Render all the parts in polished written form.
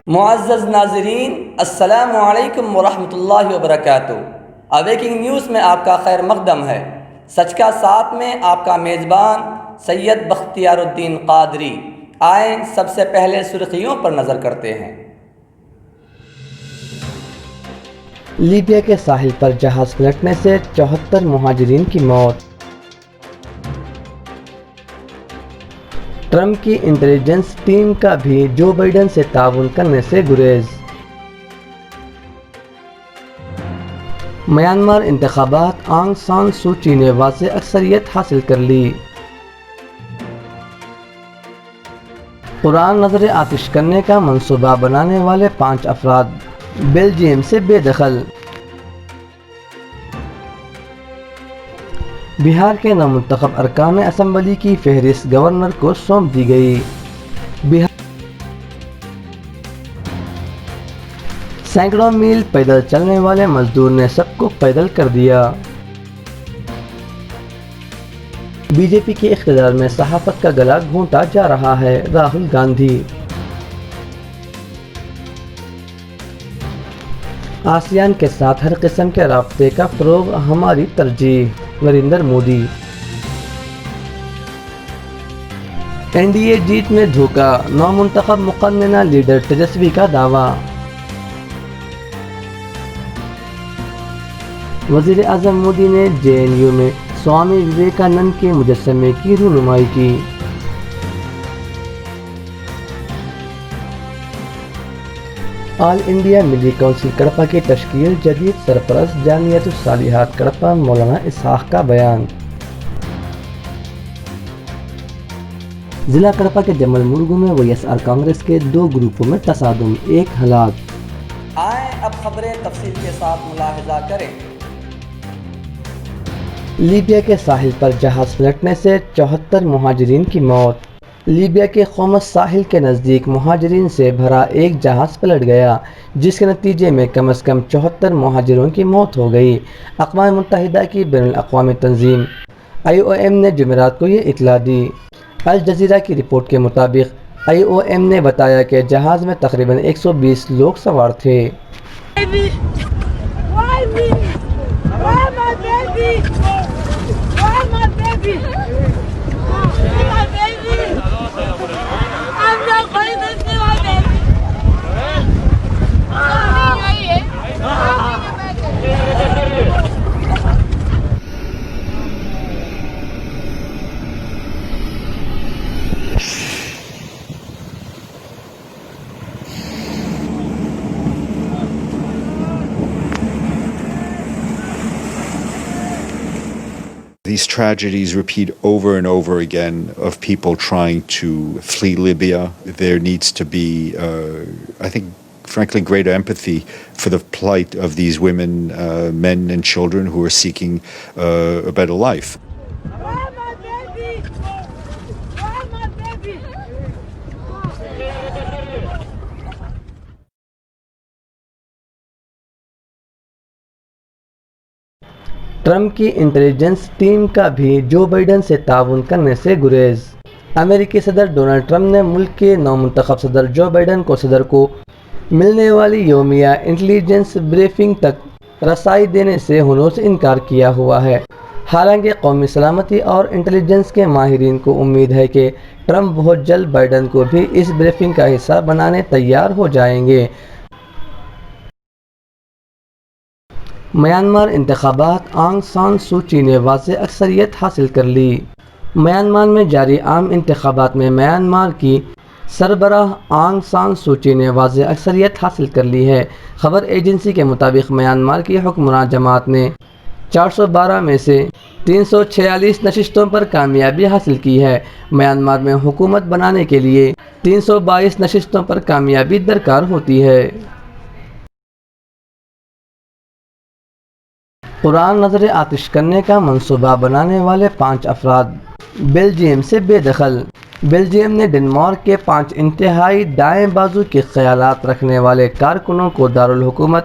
معزز ناظرین، السلام علیکم ورحمۃ اللہ وبرکاتہ۔ اویکنگ نیوز میں آپ کا خیر مقدم ہے۔ سچ کا ساتھ میں آپ کا میزبان سید بختیار الدین قادری۔ آئیں سب سے پہلے سرخیوں پر نظر کرتے ہیں۔ لیبیا کے ساحل پر جہاز پلٹنے سے 74 مہاجرین کی موت۔ ٹرمپ کی انٹیلیجنس ٹیم کا بھی جو بائیڈن سے تعاون کرنے سے گریز۔ میانمار انتخابات، آنگ سان سوچی نے واضح اکثریت حاصل کر لی۔ قرآن نظر آتش کرنے کا منصوبہ بنانے والے 5 افراد بیلجیم سے بے دخل۔ بہار کے نامنتخب ارکان اسمبلی کی فہرست گورنر کو سونپ دی گئی۔ سینکڑوں میل پیدل چلنے والے مزدور نے سب کو پیدل کر دیا۔ بی جے پی کے اقتدار میں صحافت کا گلا گھونٹا جا رہا ہے، راہل گاندھی۔ آسیان کے ساتھ ہر قسم کے رابطے کا فروغ ہماری ترجیح، Narendra Modi. N D A جیت میں دھوکہ، نومنتخب مقننہ لیڈر تیجسوی کا دعویٰ۔ وزیر اعظم مودی نے جے این یو میں سوامی وویکانند کے مجسمے کی رونمائی کی۔ آل انڈیا ملی کونسل کڑپا کی تشکیل، جدید سرپرست جامعۃ الصالحات کڑپا مولانا اسحاق کا بیان۔ ضلع کڑپا کے جمل مرگو میں وی ایس آر کانگریس کے 2 گروپوں میں تصادم، 1 ہلاک۔ آئیں اب خبریں تفصیل کے ساتھ ملاحظہ کریں۔ لیبیا کے ساحل پر جہاز پلٹنے سے 74 مہاجرین کی موت۔ لیبیا کے خومس ساحل کے نزدیک مہاجرین سے بھرا ایک جہاز پلٹ گیا، جس کے نتیجے میں کم از کم 74 مہاجروں کی موت ہو گئی۔ اقوام متحدہ کی بین الاقوامی تنظیم IOM نے جمعرات کو یہ اطلاع دی۔ الجزیرہ کی رپورٹ کے مطابق IOM نے بتایا کہ جہاز میں تقریباً 120 لوگ سوار تھے۔ These tragedies repeat over and over again of people trying to flee Libya. There needs to be, I think, frankly, greater empathy for the plight of these women, men and children who are seeking a better life. Trump کی intelligence team کا بھی Joe Biden سے تعاون کرنے سے گریز۔ امریکی صدر ڈونلڈ ٹرمپ نے ملک کے نومنتخب صدر جو بائیڈن کو صدر کو ملنے والی یومیہ انٹیلیجنس بریفنگ تک رسائی دینے سے ہنر سے انکار کیا ہوا ہے۔ حالانکہ قومی سلامتی اور انٹیلیجنس کے ماہرین کو امید ہے کہ ٹرمپ بہت جلد بائیڈن کو بھی اس بریفنگ کا حصہ بنانے تیار ہو جائیں گے۔ میانمار انتخابات، آنگ سان سوچی نے واضح اکثریت حاصل کر لی۔ میانمار میں جاری عام انتخابات میں میانمار کی سربراہ آنگ سان سوچی نے واضح اکثریت حاصل کر لی ہے۔ خبر ایجنسی کے مطابق میانمار کی حکمراں جماعت نے 412 میں سے 346 نشستوں پر کامیابی حاصل کی ہے۔ میانمار میں حکومت بنانے کے لیے 322 نشستوں پر کامیابی درکار ہوتی ہے۔ قرآن نظر آتش کرنے کا منصوبہ بنانے والے 5 افراد بیلجیم سے بے دخل۔ بیلجیم نے ڈنمارک کے 5 انتہائی دائیں بازو کے خیالات رکھنے والے کارکنوں کو دارالحکومت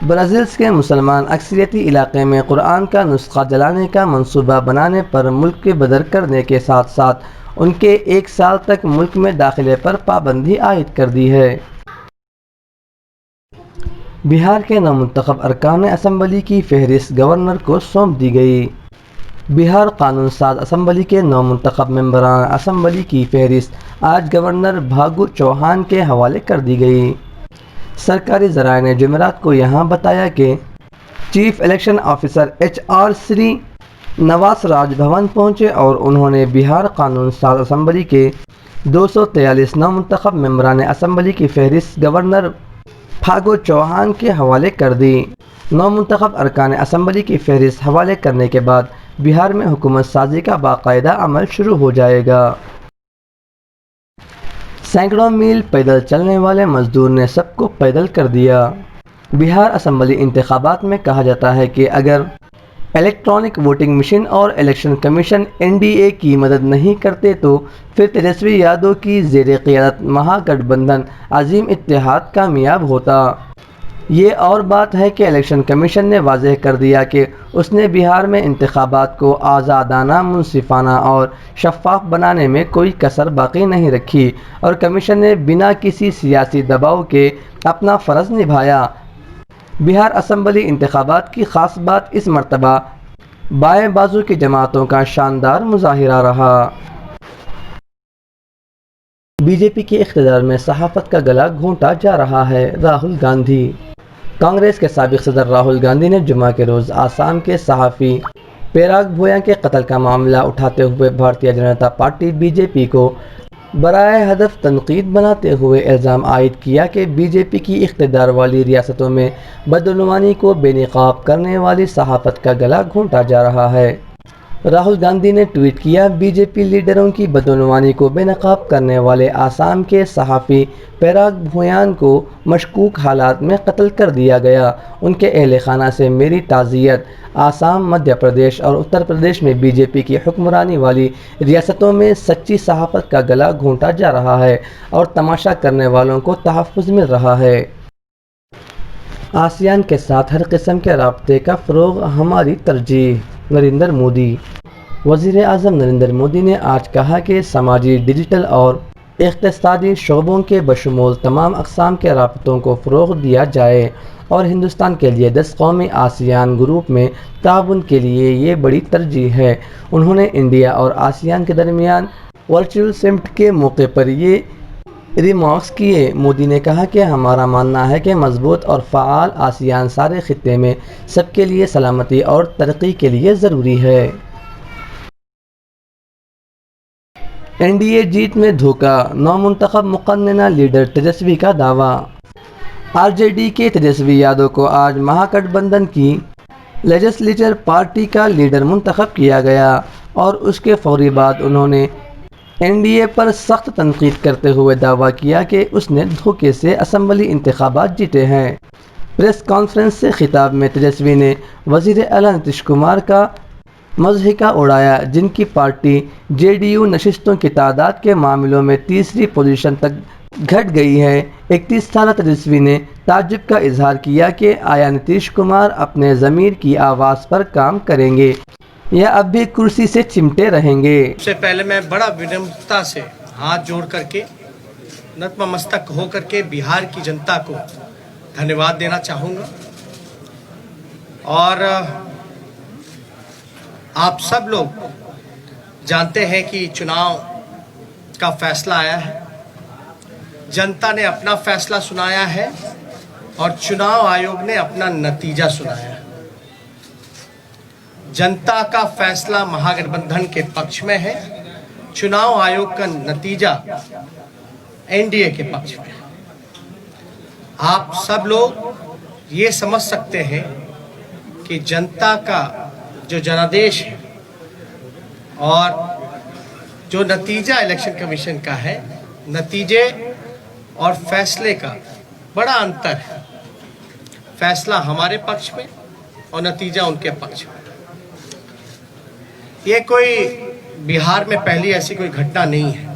برازیلس کے مسلمان اکثریتی علاقے میں قرآن کا نسخہ جلانے کا منصوبہ بنانے پر ملک کے بدر کرنے کے ساتھ ساتھ ان کے 1 سال تک ملک میں داخلے پر پابندی عائد کر دی ہے۔ بہار کے نومنتخب ارکان اسمبلی کی فہرست گورنر کو سونپ دی گئی۔ بہار قانون ساز اسمبلی کے نومنتخب ممبران اسمبلی کی فہرست آج گورنر بھاگو چوہان کے حوالے کر دی گئی۔ سرکاری ذرائع نے جمعرات کو یہاں بتایا کہ چیف الیکشن آفیسر HR سری نواس راج بھون پہنچے اور انہوں نے بہار قانون ساز اسمبلی کے 243 نومنتخب ممبران اسمبلی کی فہرست گورنر پھاگو چوہان کے حوالے کر دی۔ نومنتخب ارکان اسمبلی کی فہرست حوالے کرنے کے بعد بہار میں حکومت سازی کا باقاعدہ عمل شروع ہو جائے گا۔ سینکڑوں میل پیدل چلنے والے مزدور نے سب کو پیدل کر دیا۔ بہار اسمبلی انتخابات میں کہا جاتا ہے کہ اگر الیکٹرانک ووٹنگ مشین اور الیکشن کمیشن NDA کی مدد نہیں کرتے تو پھر تیجسوی یادو کی زیر قیادت مہا گٹھ بندھن عظیم اتحاد کامیاب ہوتا۔ یہ اور بات ہے کہ الیکشن کمیشن نے واضح کر دیا کہ اس نے بہار میں انتخابات کو آزادانہ، منصفانہ اور شفاف بنانے میں کوئی کسر باقی نہیں رکھی اور کمیشن نے بنا کسی سیاسی دباؤ کے اپنا فرض نبھایا۔ بہار اسمبلی انتخابات کی خاص بات اس مرتبہ بائیں بازو کی جماعتوں کا شاندار مظاہرہ رہا۔ BJP کے اقتدار میں صحافت کا گلا گھونٹا جا رہا ہے: راہل گاندھی۔ کانگریس کے سابق صدر راہل گاندھی نے جمعہ کے روز آسام کے صحافی پیراگ بھویا کے قتل کا معاملہ اٹھاتے ہوئے بھارتیہ جنتا پارٹی BJP کو برائے ہدف تنقید بناتے ہوئے الزام عائد کیا کہ BJP کی اقتدار والی ریاستوں میں بدعنوانی کو بے نقاب کرنے والی صحافت کا گلا گھونٹا جا رہا ہے۔ راہل گاندھی نے ٹویٹ کیا: BJP لیڈروں کی بدعنوانی کو بے نقاب کرنے والے آسام کے صحافی پیراگ بھویان کو مشکوک حالات میں قتل کر دیا گیا۔ ان کے اہل خانہ سے میری تعزیت۔ آسام، مدھیہ پردیش اور اتر پردیش میں BJP کی حکمرانی والی ریاستوں میں سچی صحافت کا گلا گھونٹا جا رہا ہے اور تماشا کرنے والوں کو تحفظ مل رہا ہے۔ آسیان کے ساتھ ہر قسم کے رابطے کا فروغ ہماری ترجیح: نریندر مودی۔ وزیر اعظم نریندر مودی نے آج کہا کہ سماجی، ڈیجیٹل اور اقتصادی شعبوں کے بشمول تمام اقسام کے رابطوں کو فروغ دیا جائے اور ہندوستان کے لیے 10 قومی آسیان گروپ میں تعاون کے لیے یہ بڑی ترجیح ہے۔ انہوں نے انڈیا اور آسیان کے درمیان ورچوئل سمٹ کے موقع پر یہ ریمارکس کیے۔ مودی نے کہا کہ ہمارا ماننا ہے کہ مضبوط اور فعال آسیان سارے خطے میں سب کے لیے سلامتی اور ترقی کے لیے ضروری ہے۔ NDA جیت میں دھوکہ، نومنتخب مقننہ لیڈر تیجسوی کا دعویٰ۔ RJD کے تیجسوی یادو کو آج مہا گٹھ بندھن کی لیجسلیچر پارٹی کا لیڈر منتخب کیا گیا اور اس کے فوری بعد انہوں نے NDA پر سخت تنقید کرتے ہوئے دعویٰ کیا کہ اس نے دھوکے سے اسمبلی انتخابات جیتے ہیں۔ پریس کانفرنس سے خطاب میں تیجسوی نے وزیر اعلیٰ نتیش کمار کا مضحکہ اڑایا، جن کی پارٹی JDU نشستوں کی تعداد کے معاملوں میں تیسری پوزیشن تک گھٹ گئی ہے۔ 31 سالہ تیجسوی نے تعجب کا اظہار کیا کہ آیا نتیش کمار اپنے ضمیر کی آواز پر کام کریں گے یا اب بھی کرسی سے چمٹے رہیں گے۔ سب سے پہلے میں بڑا ونمرتا سے ہاتھ جوڑ کر کے نتمستک ہو کر کے بہار کی جنتا کو دھنیواد دینا چاہوں گا اور آپ سب لوگ جانتے ہیں کہ چناؤ کا فیصلہ آیا ہے، جنتا نے اپنا فیصلہ سنایا ہے اور چناؤ آیوگ نے اپنا نتیجہ سنایا ہے۔ جنتا کا فیصلہ مہا گٹھ بندھن کے پکش میں ہے، چناؤ آیوگ کا نتیجہ NDA کے پکش میں ہے۔ آپ سب لوگ یہ سمجھ سکتے ہیں کہ جنتا کا جو جنادیش ہے اور جو نتیجہ الیکشن کمیشن کا ہے، نتیجے اور فیصلے کا بڑا انتر ہے۔ فیصلہ ہمارے پکش میں اور نتیجہ ان کے پکش میں۔ یہ کوئی بہار میں پہلی ایسی کوئی گھٹنا نہیں ہے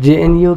JNU